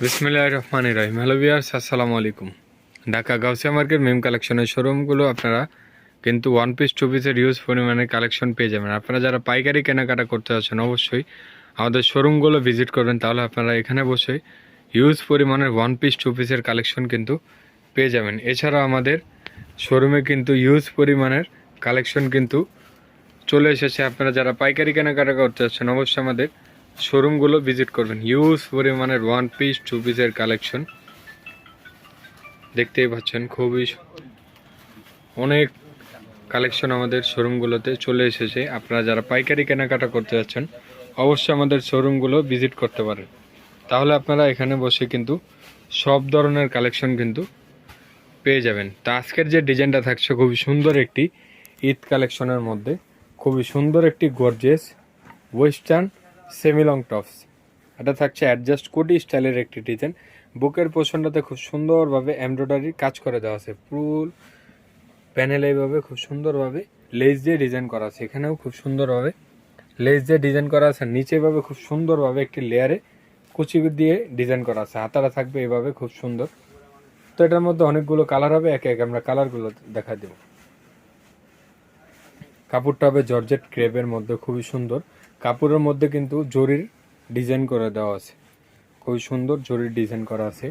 বিসমিল্লাহির রহমানির রহিম। Hello viewers, আসসালামু আলাইকুম। ঢাকা গাউসিয়া মার্কেট মেম কালেকশনের শোরুমগুলো আপনারা কিন্তু ওয়ান পিস টু পিসের ইউজ পরিমাণের কালেকশন পেয়ে যাবেন। আপনারা যারা পাইকারি কেনাকাটা করতে যাচ্ছেন অবশ্যই আমাদের শোরুমগুলো ভিজিট করবেন, তাহলে আপনারা এখানে বসে ইউজ পরিমাণের ওয়ান পিস টু পিসের কালেকশন কিন্তু পেয়ে যাবেন। এছাড়া আমাদের শোরুমে কিন্তু ইউজ পরিমাণের কালেকশন কিন্তু চলে এসেছে। আপনারা যারা পাইকারি কেনাকাটা করতে যাচ্ছেন অবশ্যই আমাদের শোরুমগুলো ভিজিট করবেন। হিউজ পরিমাণের ওয়ান পিস টু পিসের কালেকশন দেখতেই পাচ্ছেন, খুবই অনেক কালেকশন আমাদের শোরুমগুলোতে চলে এসেছে। আপনারা যারা পাইকারি কেনাকাটা করতে যাচ্ছেন অবশ্যই আমাদের শোরুমগুলো ভিজিট করতে পারেন, তাহলে আপনারা এখানে বসে কিন্তু সব ধরনের কালেকশন কিন্তু পেয়ে যাবেন। তা আজকের যে ডিজাইনটা থাকছে খুবই সুন্দর একটি ঈদ কালেকশনের মধ্যে, খুবই সুন্দর একটি gorgeous western semi long tops. এটা থাকছে অ্যাডজাস্ট কোটি স্টাইলের একটি ডিজাইন। বুকের পোর্শনটাতে খুব সুন্দরভাবে এমব্রয়ডারি কাজ করে দেওয়া আছে। ফুল প্যানেলে এইভাবে খুব সুন্দরভাবে লেস দিয়ে ডিজাইন করা আছে। এখানেও খুব সুন্দরভাবে লেস দিয়ে ডিজাইন করা আছে। নিচে এভাবে খুব সুন্দরভাবে একটি লেয়ারে কুচি দিয়ে ডিজাইন করা আছে। হাতারা থাকবে এভাবে খুব সুন্দর। তো এটার মধ্যে অনেকগুলো কালার হবে, একে একে আমরা কালারগুলো দেখা দেব। কাপড়টা হবে জর্জেট ক্রেপের মধ্যে, খুবই সুন্দর। কাপড়ের মধ্যে কিন্তু জরির ডিজাইন করে দেওয়া আছে, খুবই সুন্দর জরির ডিজাইন করা আছে।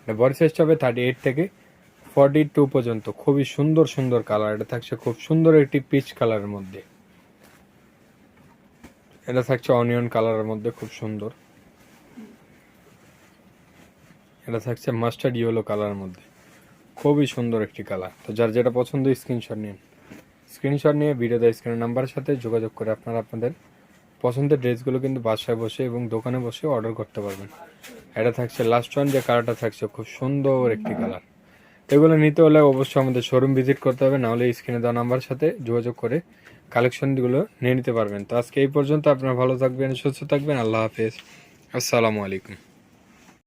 বডি সাইজটা হবে 38 থেকে 42 পর্যন্ত। খুবই সুন্দর সুন্দর কালার। এটা থাকছে খুব সুন্দর একটি পিচ কালারের মধ্যে। এটা থাকছে অনিয়ন কালারের মধ্যে, খুব সুন্দর। এটা থাকছে মাস্টার্ড ইয়েলো কালারের মধ্যে, খুবই সুন্দর একটি কালার। তো যার যেটা পছন্দ স্ক্রিনশট নিন। স্ক্রিনশট নিয়ে ভিডিওতে স্ক্রিনের নাম্বারের সাথে যোগাযোগ করে আপনারা আপনাদের পছন্দের ড্রেসগুলো কিন্তু বাসায় বসে এবং দোকানে বসে অর্ডার করতে পারবেন। এটা থাকছে লাস্ট ওয়ান, যে কালারটা থাকছে খুব সুন্দর একটি কালার। এগুলো নিতে হলে অবশ্যই আমাদের শোরুম ভিজিট করতে হবে, নাহলে স্ক্রিনে দেওয়া নাম্বারের সাথে যোগাযোগ করে কালেকশনগুলো নিয়ে নিতে পারবেন। তো আজকে এই পর্যন্ত। আপনারা ভালো থাকবেন, সুস্থ থাকবেন। আল্লাহ হাফেজ, আসসালামু আলাইকুম।